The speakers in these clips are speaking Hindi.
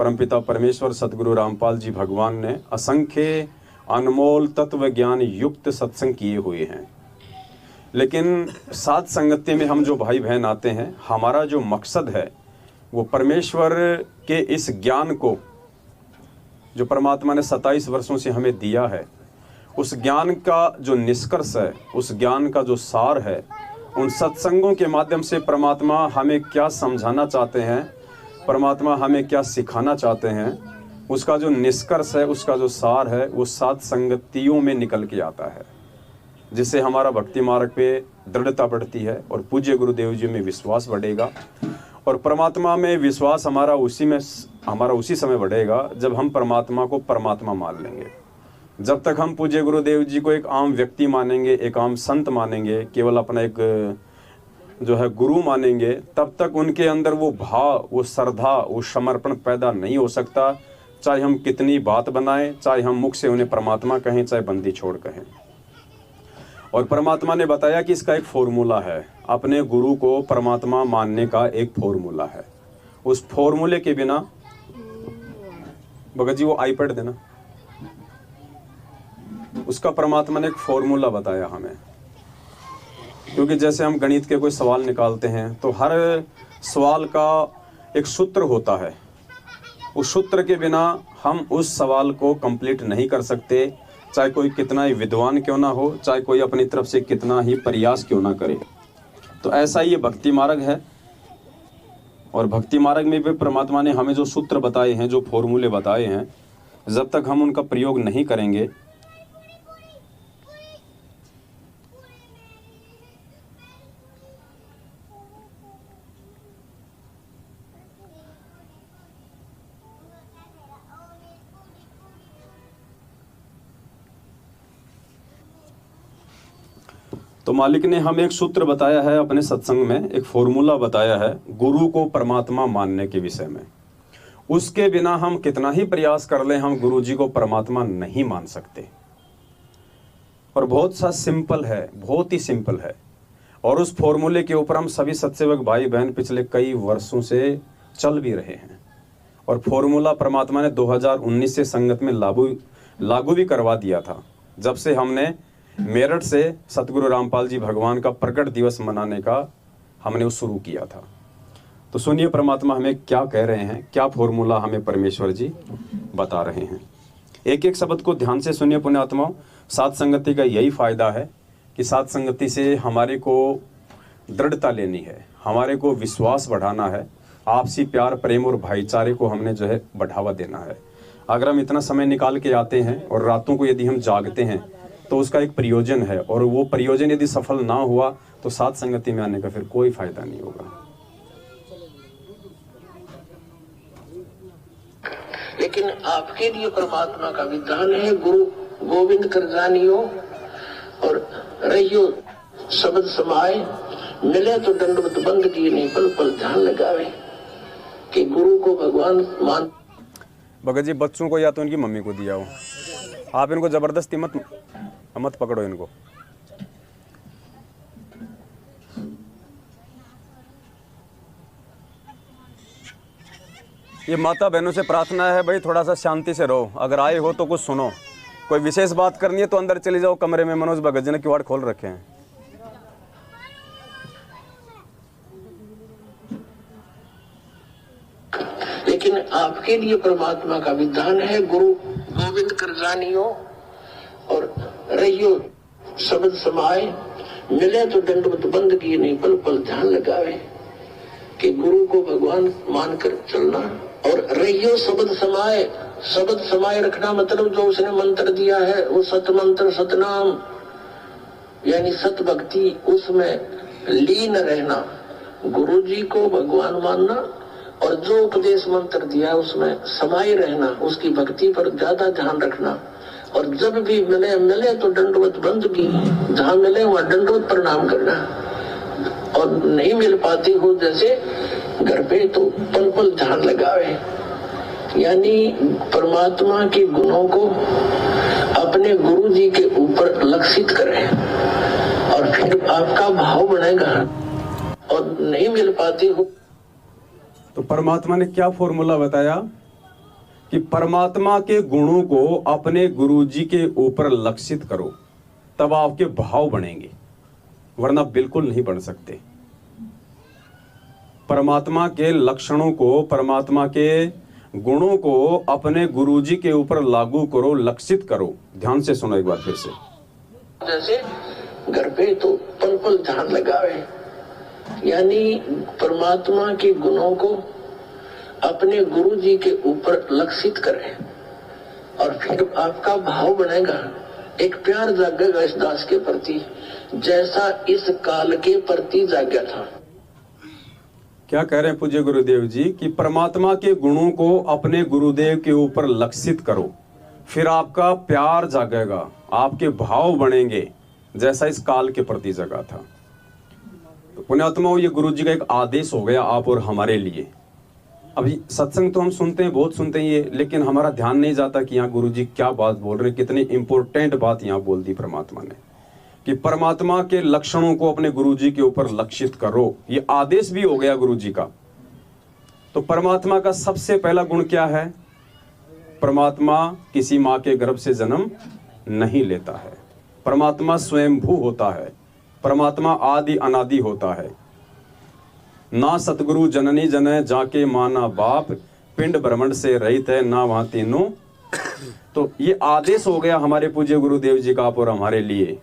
परमपिता परमेश्वर सतगुरु रामपाल जी भगवान ने असंख्य अनमोल तत्व ज्ञान युक्त सत्संग किए हुए हैं। लेकिन साथ संगति में हम जो भाई बहन आते हैं, हमारा जो मकसद है वो परमेश्वर के इस ज्ञान को जो परमात्मा ने 27 वर्षों से हमें दिया है, उस ज्ञान का जो निष्कर्ष है, उस ज्ञान का जो सार है, उन सत्संगों के माध्यम से परमात्मा हमें क्या समझाना चाहते हैं, परमात्मा हमें क्या सिखाना चाहते हैं, उसका जो निष्कर्ष है, उसका जो सार है, वो सात संगतियों में निकल के आता है, जिससे हमारा भक्ति मार्ग पे दृढ़ता बढ़ती है और पूज्य गुरुदेव जी में विश्वास बढ़ेगा। और परमात्मा में विश्वास हमारा उसी समय बढ़ेगा जब हम परमात्मा को परमात्मा मान लेंगे। जब तक हम पूज्य गुरुदेव जी को एक आम व्यक्ति मानेंगे, एक आम संत मानेंगे, केवल अपना एक जो है गुरु मानेंगे, तब तक उनके अंदर वो भाव, वो श्रद्धा, वो समर्पण पैदा नहीं हो सकता। चाहे हम कितनी बात बनाएं, चाहे हम मुख से उन्हें परमात्मा कहें, चाहे बंदी छोड़ कहें। और परमात्मा ने बताया कि इसका एक फॉर्मूला है, अपने गुरु को परमात्मा मानने का एक फॉर्मूला है। उस फॉर्मूले के बिना, भगत जी वो आईपैड देना, उसका परमात्मा ने एक फॉर्मूला बताया हमें। क्योंकि जैसे हम गणित के कोई सवाल निकालते हैं तो हर सवाल का एक सूत्र होता है, उस सूत्र के बिना हम उस सवाल को कंप्लीट नहीं कर सकते, चाहे कोई कितना ही विद्वान क्यों ना हो, चाहे कोई अपनी तरफ से कितना ही प्रयास क्यों ना करे। तो ऐसा ही ये भक्ति मार्ग है। और भक्ति मार्ग में भी परमात्मा ने हमें जो सूत्र बताए हैं, जो फॉर्मूले बताए हैं, जब तक हम उनका प्रयोग नहीं करेंगे, तो मालिक ने हमें एक सूत्र बताया है अपने सत्संग में, एक फॉर्मूला बताया है गुरु को परमात्मा मानने के विषय में। उसके बिना हम कितना ही प्रयास कर लें, हम गुरु जी को परमात्मा नहीं मान सकते। और बहुत सा सिंपल है, बहुत ही सिंपल है। और उस फॉर्मूले के ऊपर हम सभी सत्सेवक भाई बहन पिछले कई वर्षों से चल भी रहे हैं। और फॉर्मूला परमात्मा ने 2019 से संगत में लागू भी करवा दिया था, जब से हमने मेरठ से सतगुरु रामपाल जी भगवान का प्रकट दिवस मनाने का हमने वो शुरू किया था। तो सुनिए परमात्मा हमें क्या कह रहे हैं, क्या फॉर्मूला हमें परमेश्वर जी बता रहे हैं। एक एक शब्द को ध्यान से सुनिए पुण्यात्माओं। साथ संगति का यही फायदा है कि साथ संगति से हमारे को दृढ़ता लेनी है, हमारे को विश्वास बढ़ाना है, आपसी प्यार प्रेम और भाईचारे को हमने जो है बढ़ावा देना है। अगर हम इतना समय निकाल के आते हैं और रातों को यदि हम जागते हैं तो उसका एक प्रयोजन है, और वो प्रयोजन यदि सफल ना हुआ तो साथ संगति में आने का फिर कोई फायदा नहीं होगा। लेकिन आपके लिए परमात्मा का विधान है, गुरु गोविंद कर जानियो और रहियो शब्द समाए, मिले तो दंडवत बंद किए नहीं पल पल ध्यान लगावे, कि गुरु को भगवान मान। भगत जी बच्चों को या तो उनकी मम्मी को दिया हो, आप इनको जबरदस्ती मत पकड़ो इनको। ये माता बहनों से प्रार्थना है भाई, थोड़ा सा शांति से रहो। अगर आए हो तो कुछ सुनो, कोई विशेष बात करनी है तो अंदर चले जाओ कमरे में। मनोज भगत जी ने किवाड़ खोल रखे हैं। लेकिन आपके लिए परमात्मा का विधान है, गुरु गोविंद कर जानियो और रहियो शब्द समाए, मिले तो दंडवत बंद किए नहीं पल पल ध्यान लगावे, कि गुरु को भगवान मानकर चलना। और रहियो शब्द समाए, शब्द समाए रखना मतलब जो उसने मंत्र दिया है वो सत मंत्र सतनाम, यानी सत भक्ति, उसमें लीन रहना, गुरु जी को भगवान मानना और जो उपदेश मंत्र दिया उसमें समाये रहना, उसकी भक्ति पर ज्यादा ध्यान रखना। और जब भी मिले तो दंडवत बंद की, जहाँ मिले वहाँ दंडवत प्रणाम करना, और नहीं मिल पाती हो जैसे घर पे तो पल पल ध्यान लगावे, यानी परमात्मा के गुणों को अपने गुरु जी के ऊपर लक्षित करें और फिर आपका भाव बनेगा। और नहीं मिल पाती हो तो परमात्मा ने क्या फॉर्मूला बताया कि परमात्मा के गुणों को अपने गुरुजी के ऊपर लक्षित करो, तब आपके भाव बढ़ेंगे, वरना बिल्कुल नहीं बढ़ सकते। परमात्मा के लक्षणों को, परमात्मा के गुणों को अपने गुरुजी के ऊपर लागू करो, लक्षित करो। ध्यान से सुनो एक बार फिर से। जैसे घर पे तो पल पल ध्यान लगावे, यानी परमात्मा के गुणों को अपने गुरु जी के ऊपर लक्षित करें, और फिर आपका भाव बनेगा, एक प्यार जागेगा इस दास के प्रति, जैसा इस काल के प्रति जागा था। क्या कह रहे हैं पूज्य गुरुदेव जी कि परमात्मा के गुणों को अपने गुरुदेव के ऊपर लक्षित करो, फिर आपका प्यार जागेगा, आपके भाव बढ़ेंगे, जैसा इस काल के प्रति जगा था। तो पुण्यात्माओं, ये गुरु जी का एक आदेश हो गया आप और हमारे लिए। अभी सत्संग तो हम सुनते हैं, बहुत सुनते हैं ये, लेकिन हमारा ध्यान नहीं जाता कि यहाँ गुरु जी क्या बात बोल रहे हैं, कितनी इंपॉर्टेंट बात यहाँ बोल दी परमात्मा ने कि परमात्मा के लक्षणों को अपने गुरु जी के ऊपर लक्षित करो। ये आदेश भी हो गया गुरु जी का। तो परमात्मा का सबसे पहला गुण क्या है? परमात्मा किसी माँ के गर्भ से जन्म नहीं लेता है। परमात्मा स्वयंभू होता है। परमात्मा आदि अनादि होता है। ना सतगुरु जननी जने जाके माना बाप, पिंड ब्रह्मांड से रहित है ना वहां तीनों। तो ये आदेश हो गया हमारे पूज्य गुरुदेव जी का आप और हमारे लिए।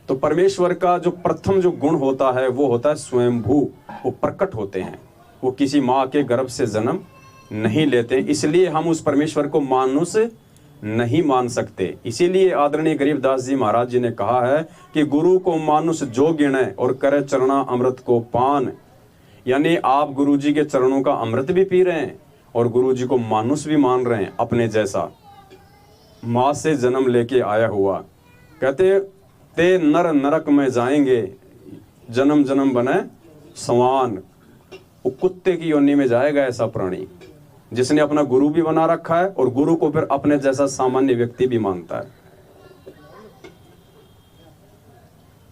तो परमेश्वर का जो प्रथम जो गुण होता है वो होता है स्वयंभू। वो प्रकट होते हैं, वो किसी माँ के गर्भ से जन्म नहीं लेते, इसलिए हम उस परमेश्वर को मानुष नहीं मान सकते। इसीलिए आदरणीय गरीबदास जी महाराज जी ने कहा है कि गुरु को मानुष जो गिने और करे चरणा अमृत को पान। यानी आप गुरु जी के चरणों का अमृत भी पी रहे हैं और गुरु जी को मानुष भी मान रहे हैं, अपने जैसा माँ से जन्म लेके आया हुआ। कहते ते नर नरक में जाएंगे, जन्म जन्म बने समान। वो कुत्ते की योनि में जाएगा ऐसा प्राणी जिसने अपना गुरु भी बना रखा है और गुरु को फिर अपने जैसा सामान्य व्यक्ति भी मानता है।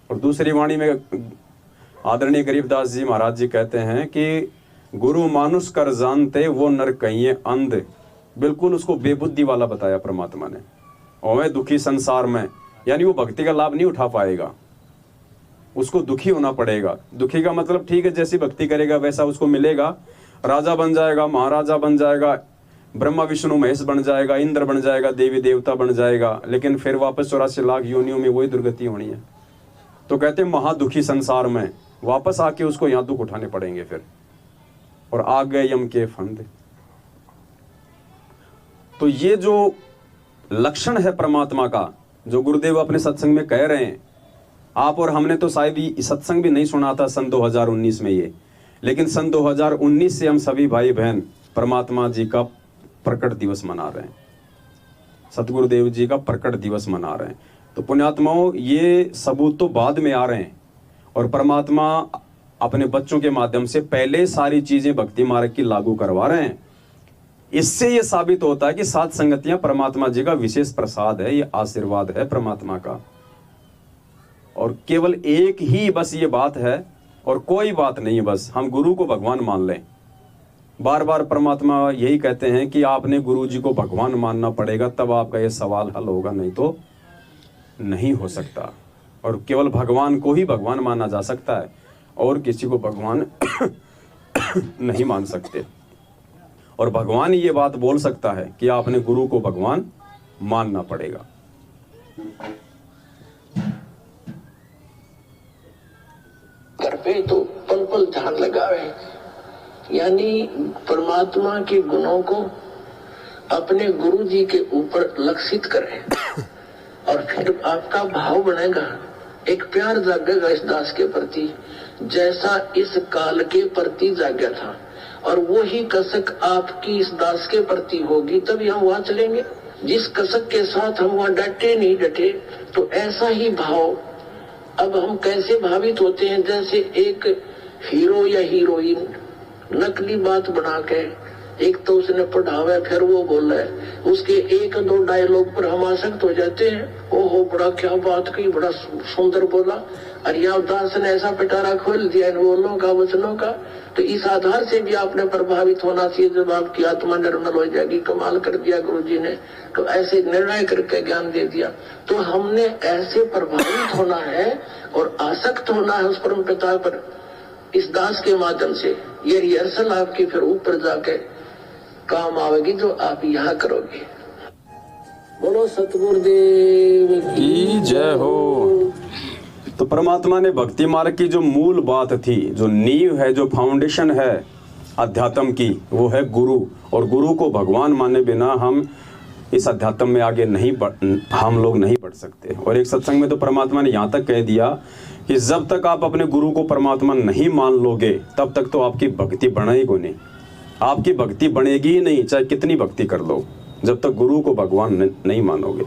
और दूसरी वाणी में आदरणीय गरीबदास जी महाराज जी कहते हैं कि गुरु मानुष कर जानते वो नर कहिए अंध। बिल्कुल उसको बेबुद्धि वाला बताया परमात्मा ने। और दुखी संसार में, यानी वो भक्ति का लाभ नहीं उठा पाएगा, उसको दुखी होना पड़ेगा। दुखी का मतलब ठीक है, जैसी भक्ति करेगा वैसा उसको मिलेगा। राजा बन जाएगा, महाराजा बन जाएगा, ब्रह्मा विष्णु महेश बन जाएगा, इंद्र बन जाएगा, देवी देवता बन जाएगा, लेकिन फिर वापस 84 लाख योनियों में वही दुर्गति होनी है। तो कहते हैं महादुखी संसार में वापस आके उसको यहाँ दुख उठाने पड़ेंगे फिर, और आ गए यम के फंद। तो ये जो लक्षण है परमात्मा का, जो गुरुदेव अपने सत्संग में कह रहे हैं, आप और हमने तो शायद ये सत्संग भी नहीं सुना था सन 2019 में ये, लेकिन सन 2019 से हम सभी भाई बहन परमात्मा जी का प्रकट दिवस मना रहे हैं, सतगुरुदेव जी का प्रकट दिवस मना रहे हैं। तो पुण्यात्माओं, ये सबूत तो बाद में आ रहे हैं, और परमात्मा अपने बच्चों के माध्यम से पहले सारी चीजें भक्ति मार्ग की लागू करवा रहे हैं। इससे ये साबित होता है कि सात संगतियां परमात्मा जी का विशेष प्रसाद है, ये आशीर्वाद है परमात्मा का। और केवल एक ही बस ये बात है और कोई बात नहीं है, बस हम गुरु को भगवान मान लें। बार बार परमात्मा यही कहते हैं कि आपने गुरु जी को भगवान मानना पड़ेगा, तब आपका ये सवाल हल होगा, नहीं तो नहीं हो सकता। और केवल भगवान को ही भगवान माना जा सकता है, और किसी को भगवान नहीं मान सकते। और भगवान ये बात बोल सकता है कि आपने गुरु को भगवान मानना पड़ेगा। घर पे तो पल पल ध्यान लगावे, यानी परमात्मा के गुणों को अपने गुरु जी के ऊपर लक्षित करें, और फिर आपका भाव बनेगा, एक प्यार जागेगा इस दास के प्रति, जैसा इस काल के प्रति जागा था। और वो ही कसक आपकी इस दास के प्रति होगी, तभी हम वहां चलेंगे। जिस कसक के साथ हम वहां डटे नहीं डटे, तो ऐसा ही भाव। अब हम कैसे भावित होते हैं, जैसे एक हीरो या हीरोइन नकली बात बना के एक तो उसने पढ़ावा, फिर वो बोला है, उसके एक दो डायलॉग पर हम आसक्त हो जाते हैं। ओहो बड़ा क्या बात की, बड़ा सुंदर बोला। अरियादास ने ऐसा पिटारा खोल दिया इन बोलों का, वचनों का। तो इस आधार से भी आपने प्रभावित होना चाहिए, जब आपकी आत्मा निर्मल हो जाएगी। कमाल कर दिया गुरु जी ने, तो ऐसे निर्णय करके ज्ञान दे दिया। तो हमने ऐसे प्रभावित होना है और आसक्त होना है उस परम पिता पर, इस दास के माध्यम से। ये रिहर्सल आपकी फिर ऊपर जाके काम आवेगी, जो आप यहाँ करोगे। बोलो सतगुरुदेव की जय हो। तो परमात्मा ने भक्ति मार्ग की जो मूल बात थी, जो नींव है, जो फाउंडेशन है अध्यात्म की, वो है गुरु। और गुरु को भगवान माने बिना हम इस अध्यात्म में आगे हम लोग नहीं बढ़ सकते। और एक सत्संग में तो परमात्मा ने यहाँ तक कह दिया कि जब तक आप अपने गुरु को परमात्मा नहीं मान लोगे, तब तक तो आपकी भक्ति बढ़ेगी नहीं। आपकी भक्ति बढ़ेगी ही नहीं, चाहे कितनी भक्ति कर लो, जब तक गुरु को भगवान नहीं मानोगे।